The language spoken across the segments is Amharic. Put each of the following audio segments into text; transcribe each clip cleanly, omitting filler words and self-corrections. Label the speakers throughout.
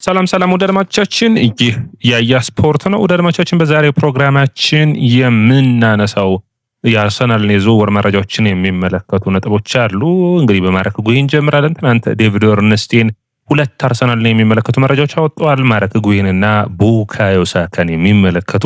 Speaker 1: ሰላም ሰላም ወደ አድማጮቻችን ይህ ያያ ስፖርት ነው። ወደ አድማጮቻችን በዛሬው ፕሮግራማችን የምናነሳው የአርሰናልን የዝውውር መረጃዎችን የሚመለከቱ ነጥቦች አሉ። እንግዲህ በማረክ ጉሂን እንጀምራለን። ትናንት ዴቪድ ኦርንስቴን ሁለት አርሰናልን የሚመለከቱ መረጃዎች አወጥተዋል። ማረክ ጉሂንና ቡካዮ ሳካን የሚመለከቱ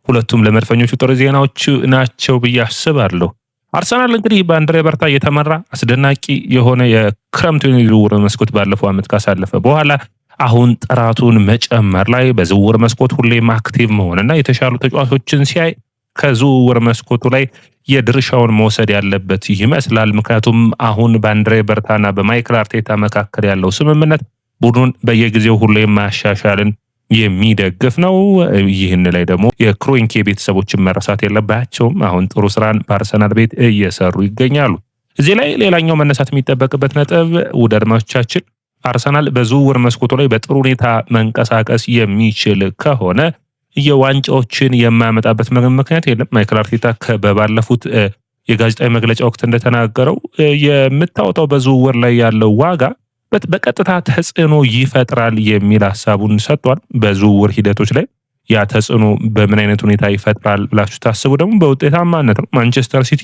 Speaker 1: ሁለቱም ለመድፈኞቹ ጥሩ ዜናዎች ናቸው ብዬ አስባለሁ። አርሰናል እንግዲህ በአንድሬ በርታ እየተመራ አስደናቂ የሆነ የክረምት የዝውውር መስኮት ባለፈው ዓመት ካሳለፈ በኋላ አሁን ጥራቱን መጨመር ላይ በዝውውር መስኮት ሁሌም አክቲቭ መሆንና የተሻሉ ተጫዋቾችን ሲያይ ከዝውውር መስኮቱ ላይ የድርሻውን መውሰድ ያለበት ይመስላል። ምክንያቱም አሁን በአንድሬ በርታና በማይክል አርቴታ መካከል ያለው ስምምነት ቡድኑን በየጊዜው ሁሌም ማሻሻልን የሚደግፍ ነው። ይህን ላይ ደግሞ የክሮንኬ ቤተሰቦችን መረሳት የለባቸውም። አሁን ጥሩ ስራን በአርሰናል ቤት እየሰሩ ይገኛሉ። እዚህ ላይ ሌላኛው መነሳት የሚጠበቅበት ነጥብ ውድ አድማጮቻችን አርሰናል በዝውውር መስኮቱ ላይ በጥሩ ሁኔታ መንቀሳቀስ የሚችል ከሆነ የዋንጫዎችን የማያመጣበት ምክንያት የለም። ማይክል አርቴታ በባለፉት የጋዜጣዊ መግለጫ ወቅት እንደተናገረው የምታወጣው በዝውውር ላይ ያለው ዋጋ በቀጥታ ተጽዕኖ ይፈጥራል የሚል ሀሳቡን ሰጥቷል። በዝውውር ሂደቶች ላይ ያ ተጽዕኖ በምን አይነት ሁኔታ ይፈጥራል ብላችሁ ታስቡ ደግሞ በውጤታማነት ነው። ማንቸስተር ሲቲ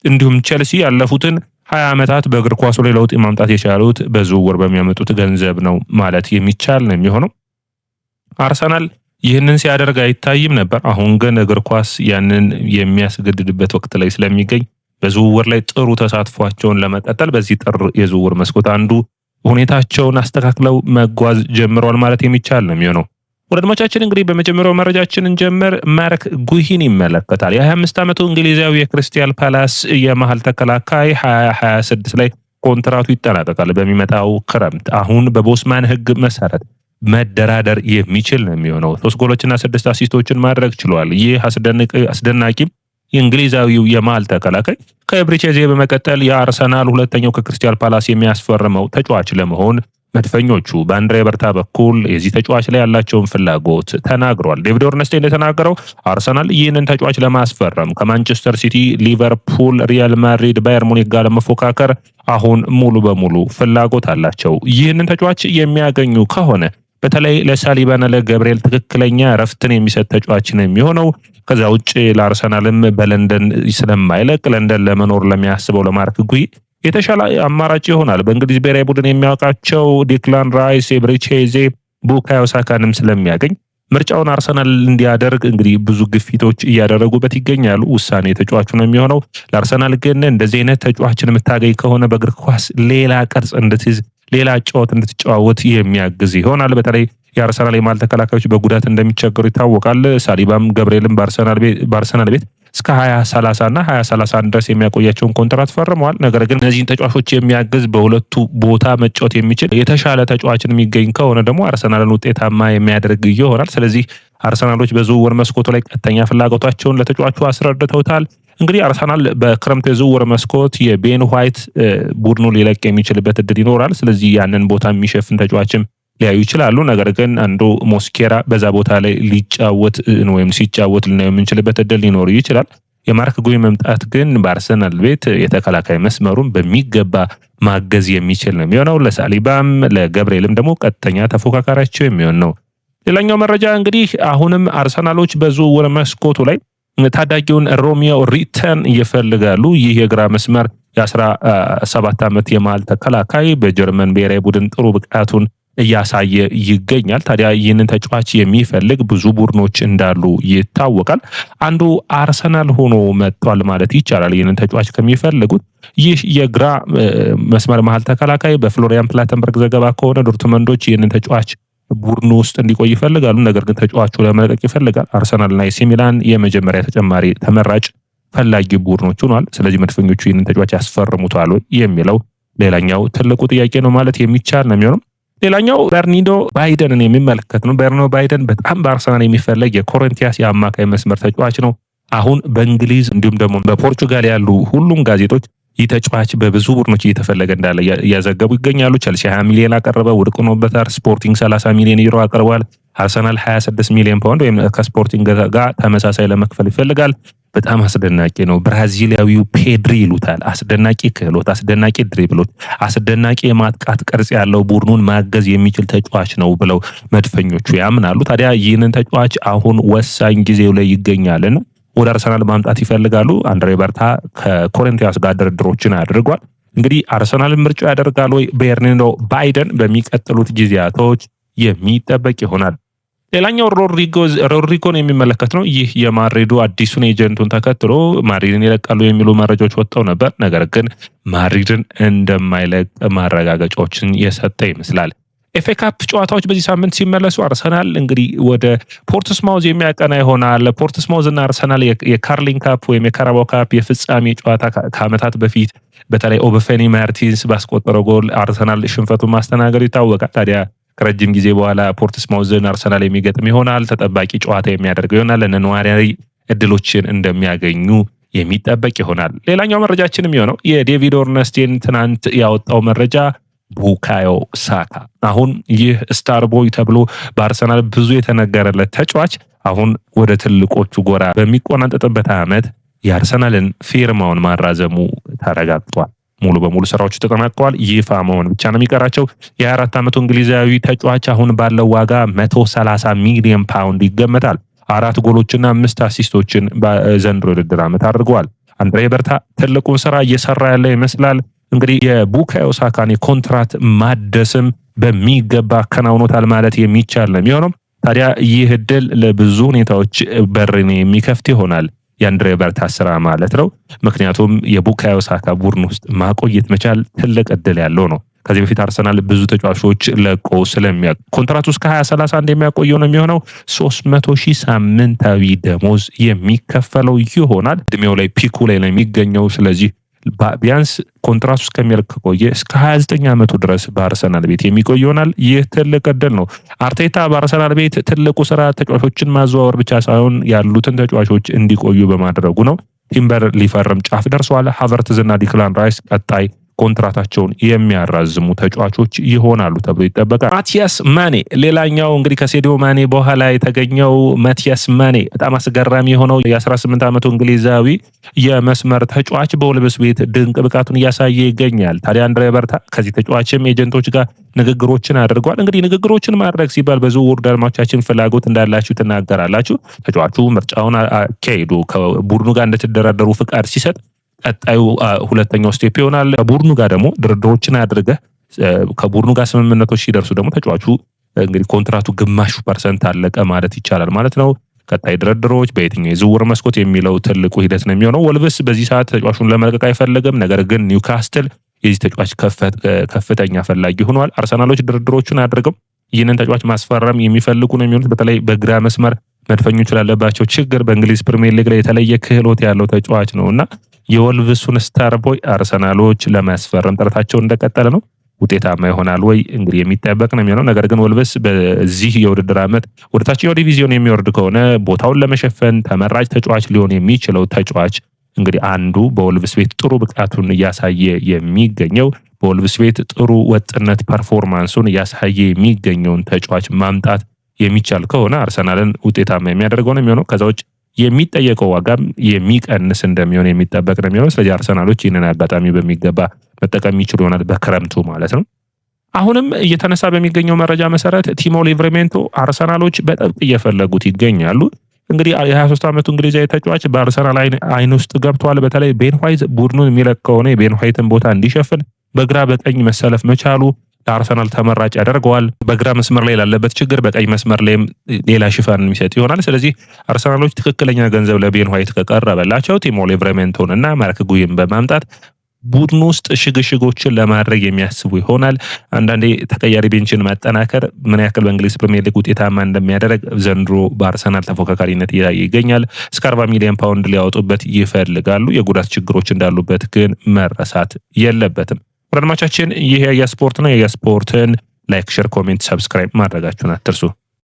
Speaker 1: እንዲሁም ቼልሲ ያለፉትን 20 ዓመታት በእግር ኳሱ ላይ ለውጥ ማምጣት የቻሉት በዝውውር በሚያመጡት ገንዘብ ነው ማለት የሚቻል ነው የሚሆነው። አርሰናል ይህንን ሲያደርግ አይታይም ነበር። አሁን ግን እግር ኳስ ያንን የሚያስገድድበት ወቅት ላይ ስለሚገኝ በዝውውር ላይ ጥሩ ተሳትፏቸውን ለመቀጠል በዚህ ጥር የዝውውር መስኮት አንዱ ሁኔታቸውን አስተካክለው መጓዝ ጀምረዋል ማለት የሚቻል ነው የሚሆነው። ወደ አድማጮቻችን እንግዲህ በመጀመሪያው መረጃችን እንጀምር። ማረክ ጉሂን ይመለከታል። የ25 ዓመቱ እንግሊዛዊ የክሪስታል ፓላስ የመሃል ተከላካይ 2026 ላይ ኮንትራቱ ይጠናቀቃል በሚመጣው ክረምት። አሁን በቦስማን ሕግ መሰረት መደራደር የሚችል ነው የሚሆነው። 3 ጎሎችና 6 አሲስቶችን ማድረግ ችሏል። ይህ አስደናቂ የእንግሊዛዊው የመሃል ተከላካይ ከብሪቼዜ በመቀጠል የአርሰናል ሁለተኛው ከክሪስታል ፓላስ የሚያስፈርመው ተጫዋች ለመሆን መድፈኞቹ በአንድሬ በርታ በኩል የዚህ ተጫዋች ላይ ያላቸውን ፍላጎት ተናግሯል። ዴቪድ ኦርንስቴ እንደተናገረው አርሰናል ይህንን ተጫዋች ለማስፈረም ከማንቸስተር ሲቲ፣ ሊቨርፑል፣ ሪያል ማድሪድ፣ ባየር ሙኒክ ጋር ለመፎካከር አሁን ሙሉ በሙሉ ፍላጎት አላቸው። ይህንን ተጫዋች የሚያገኙ ከሆነ በተለይ ለሳሊባና ለገብርኤል ትክክለኛ ረፍትን የሚሰጥ ተጫዋች ነው የሚሆነው። ከዛ ውጭ ለአርሰናልም በለንደን ስለማይለቅ ለንደን ለመኖር ለሚያስበው ለማርክ ጉሂ የተሻለ አማራጭ ይሆናል። በእንግሊዝ ብሔራዊ ቡድን የሚያውቃቸው ዲክላን ራይስ፣ ኤብሪቼዜ፣ ቡካዮ ሳካንም ስለሚያገኝ ምርጫውን አርሰናል እንዲያደርግ እንግዲህ ብዙ ግፊቶች እያደረጉበት ይገኛሉ። ውሳኔ ተጫዋቹ ነው የሚሆነው። ለአርሰናል ግን እንደዚህ አይነት ተጫዋችን የምታገኝ ከሆነ በእግር ኳስ ሌላ ቅርጽ እንድትይዝ ሌላ ጨዋታ እንድትጫወት የሚያግዝ ይሆናል። በተለይ የአርሰናል የማል ተከላካዮች በጉዳት እንደሚቸገሩ ይታወቃል። ሳሊባም ገብርኤልም በአርሰናል ቤት እስከ 2030 እና 2031 ድረስ የሚያቆያቸውን ኮንትራት ፈርመዋል። ነገር ግን እነዚህን ተጫዋቾች የሚያግዝ በሁለቱ ቦታ መጫወት የሚችል የተሻለ ተጫዋችን የሚገኝ ከሆነ ደግሞ አርሰናልን ውጤታማ የሚያደርግ ይሆናል። ስለዚህ አርሰናሎች በዝውውር መስኮቱ ላይ ቀጥተኛ ፍላጎታቸውን ለተጫዋቹ አስረድተውታል። እንግዲህ አርሰናል በክረምት የዝውውር መስኮት የቤን ዋይት ቡድኑ ሊለቅ የሚችልበት እድል ይኖራል። ስለዚህ ያንን ቦታ የሚሸፍን ተጫዋችም ሊያዩ ይችላሉ። ነገር ግን አንዱ ሞስኬራ በዛ ቦታ ላይ ሊጫወት ወይም ሲጫወት ልናየው የምንችልበት እድል ሊኖር ይችላል። የማርክ ጉሂ መምጣት ግን በአርሰናል ቤት የተከላካይ መስመሩን በሚገባ ማገዝ የሚችል ነው የሚሆነው። ለሳሊባም ለገብርኤልም ደግሞ ቀጥተኛ ተፎካካሪያቸው የሚሆን ነው። ሌላኛው መረጃ እንግዲህ አሁንም አርሰናሎች በዝውውር መስኮቱ ላይ ታዳጊውን ሮሚዮ ሪተን ይፈልጋሉ። ይህ የግራ መስመር የ17 ዓመት የመሃል ተከላካይ በጀርመን ብሔራዊ ቡድን ጥሩ ብቃቱን እያሳየ ይገኛል። ታዲያ ይህንን ተጫዋች የሚፈልግ ብዙ ቡድኖች እንዳሉ ይታወቃል። አንዱ አርሰናል ሆኖ መጥቷል ማለት ይቻላል። ይህንን ተጫዋች ከሚፈልጉት ይህ የግራ መስመር መሃል ተከላካይ በፍሎሪያን ፕላተንበርግ ዘገባ ከሆነ ዶርትመንዶች ይህንን ተጫዋች ቡድኑ ውስጥ እንዲቆይ ይፈልጋሉ። ነገር ግን ተጫዋቹ ለመለቀቅ ይፈልጋል። አርሰናልና ኤሲ ሚላን የመጀመሪያ ተጨማሪ ተመራጭ ፈላጊ ቡድኖች ሆኗል። ስለዚህ መድፈኞቹ ይህንን ተጫዋች ያስፈርሙታል የሚለው ሌላኛው ትልቁ ጥያቄ ነው ማለት የሚቻል ነው የሚሆነው። ሌላኛው በርኒንዶ ባይደንን የሚመለከት ነው። በርኒንዶ ባይደን በጣም በአርሰናል የሚፈለግ የኮሪንቲያስ የአማካይ መስመር ተጫዋች ነው። አሁን በእንግሊዝ እንዲሁም ደግሞ በፖርቹጋል ያሉ ሁሉም ጋዜጦች ይህ ተጫዋች በብዙ ቡድኖች እየተፈለገ እንዳለ እያዘገቡ ይገኛሉ። ቸልሲ 20 ሚሊዮን አቀረበ፣ ውድቅ ሆኖበታል። ስፖርቲንግ 30 ሚሊዮን ዩሮ አቅርቧል። አርሰናል 26 ሚሊዮን ፓውንድ ወይም ከስፖርቲንግ ጋር ተመሳሳይ ለመክፈል ይፈልጋል። በጣም አስደናቂ ነው። ብራዚላዊው ፔድሪ ይሉታል። አስደናቂ ክህሎት፣ አስደናቂ ድሪብሎች፣ አስደናቂ የማጥቃት ቅርጽ ያለው ቡድኑን ማገዝ የሚችል ተጫዋች ነው ብለው መድፈኞቹ ያምናሉ። ታዲያ ይህንን ተጫዋች አሁን ወሳኝ ጊዜው ላይ ይገኛልና ወደ አርሰናል ማምጣት ይፈልጋሉ። አንድሬ በርታ ከኮሪንቲያንስ ጋር ድርድሮችን አድርጓል። እንግዲህ አርሰናል ምርጫ ያደርጋል ወይ ቤርናርዶ ባይደን በሚቀጥሉት ጊዜያቶች የሚጠበቅ ይሆናል። ሌላኛው ሮድሪጎን የሚመለከት ነው። ይህ የማድሪዱ አዲሱን ኤጀንቱን ተከትሎ ማድሪድን ይለቃሉ የሚሉ መረጃዎች ወጥተው ነበር። ነገር ግን ማድሪድን እንደማይለቅ ማረጋገጫዎችን የሰጠ ይመስላል። ኤፍኤ ካፕ ጨዋታዎች በዚህ ሳምንት ሲመለሱ አርሰናል እንግዲህ ወደ ፖርትስማውዝ የሚያቀና ይሆናል። ፖርትስማውዝ እና አርሰናል የካርሊንግ ካፕ ወይም የካራባው ካፕ የፍጻሜ ጨዋታ ከዓመታት በፊት በተለይ ኦበፌኒ ማርቲንስ ባስቆጠረው ጎል አርሰናል ሽንፈቱን ማስተናገዱ ይታወቃል። ታዲያ ከረጅም ጊዜ በኋላ ፖርትስማውዝን አርሰናል የሚገጥም ይሆናል። ተጠባቂ ጨዋታ የሚያደርገው ይሆናል። ለነዋሪ እድሎችን እንደሚያገኙ የሚጠበቅ ይሆናል። ሌላኛው መረጃችን የሚሆነው የዴቪድ ኦርነስቴን ትናንት ያወጣው መረጃ ቡካዮ ሳካ አሁን ይህ ስታር ቦይ ተብሎ በአርሰናል ብዙ የተነገረለት ተጫዋች አሁን ወደ ትልቆቹ ጎራ በሚቆናጠጥበት ዓመት የአርሰናልን ፊርማውን ማራዘሙ ተረጋግጧል። ሙሉ በሙሉ ስራዎቹ ተጠናቀዋል። ይፋ መሆን ብቻ ነው የሚቀራቸው። የ24 ዓመቱ እንግሊዛዊ ተጫዋች አሁን ባለው ዋጋ 130 ሚሊዮን ፓውንድ ይገመታል። 4 ጎሎችና 5 አሲስቶችን በዘንድሮ ውድድር ዓመት አድርገዋል። አንድሬ በርታ ትልቁን ስራ እየሰራ ያለ ይመስላል። እንግዲህ የቡካዮ ሳካን የኮንትራት ማደስም በሚገባ አከናውኖታል ማለት የሚቻል ነው የሚሆነው። ታዲያ ይህ እድል ለብዙ ሁኔታዎች በርን የሚከፍት ይሆናል የአንድሬ በርታ ስራ ማለት ነው። ምክንያቱም የቡካዮ ሳካ ቡድን ውስጥ ማቆየት መቻል ትልቅ እድል ያለው ነው። ከዚህ በፊት አርሰናል ብዙ ተጫዋቾች ለቆ ስለሚያውቅ ኮንትራቱ እስከ 2031 የሚያቆየው ነው የሚሆነው። 300,000 ሳምንታዊ ደሞዝ የሚከፈለው ይሆናል። እድሜው ላይ ፒኩ ላይ ነው የሚገኘው። ስለዚህ ቢያንስ ኮንትራቱ እስከሚያልቅ ከቆየ እስከ 29 ዓመቱ ድረስ በአርሰናል ቤት የሚቆይ ይሆናል። ይህ ትልቅ እድል ነው። አርቴታ በአርሰናል ቤት ትልቁ ስራ ተጫዋቾችን ማዘዋወር ብቻ ሳይሆን ያሉትን ተጫዋቾች እንዲቆዩ በማድረጉ ነው። ቲምበር ሊፈርም ጫፍ ደርሷል። ሃቨርትዝ እና ዲክላን ራይስ ቀጣይ ኮንትራታቸውን የሚያራዝሙ ተጫዋቾች ይሆናሉ ተብሎ ይጠበቃል። ማቲያስ ማኔ ሌላኛው እንግዲህ ከሴዲዮ ማኔ በኋላ የተገኘው ማቲያስ ማኔ በጣም አስገራሚ የሆነው የ18 ዓመቱ እንግሊዛዊ የመስመር ተጫዋች በወልቭስ ቤት ድንቅ ብቃቱን እያሳየ ይገኛል። ታዲያ አንድሬ በርታ ከዚህ ተጫዋችም ኤጀንቶች ጋር ንግግሮችን አድርጓል። እንግዲህ ንግግሮችን ማድረግ ሲባል በዝውውር አድማጮቻችን ፍላጎት እንዳላችሁ ትናገራላችሁ። ተጫዋቹ ምርጫውን አካሂዶ ከቡድኑ ጋር እንድትደራደሩ ፍቃድ ሲሰጥ ቀጣዩ ሁለተኛው ስቴፕ ይሆናል። ከቡድኑ ጋር ደግሞ ድርድሮችን አድርገህ ከቡድኑ ጋር ስምምነቶች ሲደርሱ ደግሞ ተጫዋቹ እንግዲህ ኮንትራቱ ግማሹ ፐርሰንት አለቀ ማለት ይቻላል ማለት ነው። ቀጣይ ድርድሮች በየትኛው የዝውውር መስኮት የሚለው ትልቁ ሂደት ነው የሚሆነው። ወልቭስ በዚህ ሰዓት ተጫዋቹን ለመልቀቅ አይፈልግም። ነገር ግን ኒውካስትል የዚህ ተጫዋች ከፍተኛ ፈላጊ ሆኗል። አርሰናሎች ድርድሮችን አድርገው ይህንን ተጫዋች ማስፈረም የሚፈልጉ ነው የሚሆኑት። በተለይ በግራ መስመር መድፈኞች ላለባቸው ችግር በእንግሊዝ ፕሪሚየር ሊግ ላይ የተለየ ክህሎት ያለው ተጫዋች ነውና የወልቭሱን ስታር ቦይ አርሰናሎች ለማስፈረም ጥረታቸው እንደቀጠለ ነው። ውጤታማ ይሆናል ወይ እንግዲህ የሚጠበቅ ነው የሚሆነው። ነገር ግን ወልቭስ በዚህ የውድድር ዓመት ወደ ታችኛው ዲቪዚዮን የሚወርድ ከሆነ ቦታውን ለመሸፈን ተመራጭ ተጫዋች ሊሆን የሚችለው ተጫዋች እንግዲህ አንዱ በወልቭስ ቤት ጥሩ ብቃቱን እያሳየ የሚገኘው በወልቭስ ቤት ጥሩ ወጥነት ፐርፎርማንሱን እያሳየ የሚገኘውን ተጫዋች ማምጣት የሚቻል ከሆነ አርሰናልን ውጤታማ የሚያደርገው ነው የሚሆነው። ከዛ ውጭ የሚጠየቀው ዋጋም የሚቀንስ እንደሚሆን የሚጠበቅ ነው የሚሆነው። ስለዚህ አርሰናሎች ይህንን አጋጣሚ በሚገባ መጠቀም የሚችሉ ይሆናል በክረምቱ ማለት ነው። አሁንም እየተነሳ በሚገኘው መረጃ መሰረት ቲሞ ሊቨርሜንቶ አርሰናሎች በጥብቅ እየፈለጉት ይገኛሉ። እንግዲህ የ23 ዓመቱ እንግሊዛዊ ተጫዋች በአርሰናል አይን ውስጥ ገብቷል። በተለይ ቤን ዋይት ቡድኑን የሚለቅ ከሆነ የቤን ዋይትን ቦታ እንዲሸፍን በግራ በቀኝ መሰለፍ መቻሉ ለአርሰናል ተመራጭ ያደርገዋል። በግራ መስመር ላይ ላለበት ችግር በቀኝ መስመር ላይም ሌላ ሽፋን የሚሰጥ ይሆናል። ስለዚህ አርሰናሎች ትክክለኛ ገንዘብ ለቤን ዋይት ከቀረበላቸው ቲሞ ሊቨርሜንቶን እና ማርክ ጉይን በማምጣት ቡድኑ ውስጥ ሽግሽጎችን ለማድረግ የሚያስቡ ይሆናል። አንዳንዴ ተቀያሪ ቤንችን ማጠናከር ምን ያክል በእንግሊዝ ፕሪሚየር ሊግ ውጤታማ እንደሚያደርግ ዘንድሮ በአርሰናል ተፎካካሪነት ይገኛል። እስከ 40 ሚሊዮን ፓውንድ ሊያወጡበት ይፈልጋሉ። የጉዳት ችግሮች እንዳሉበት ግን መረሳት የለበትም። አድማጮቻችን ይህ የስፖርት ነው። የስፖርትን ላይክ፣ ሼር፣ ኮሜንት፣ ሰብስክራይብ ማድረጋችሁን አትርሱ።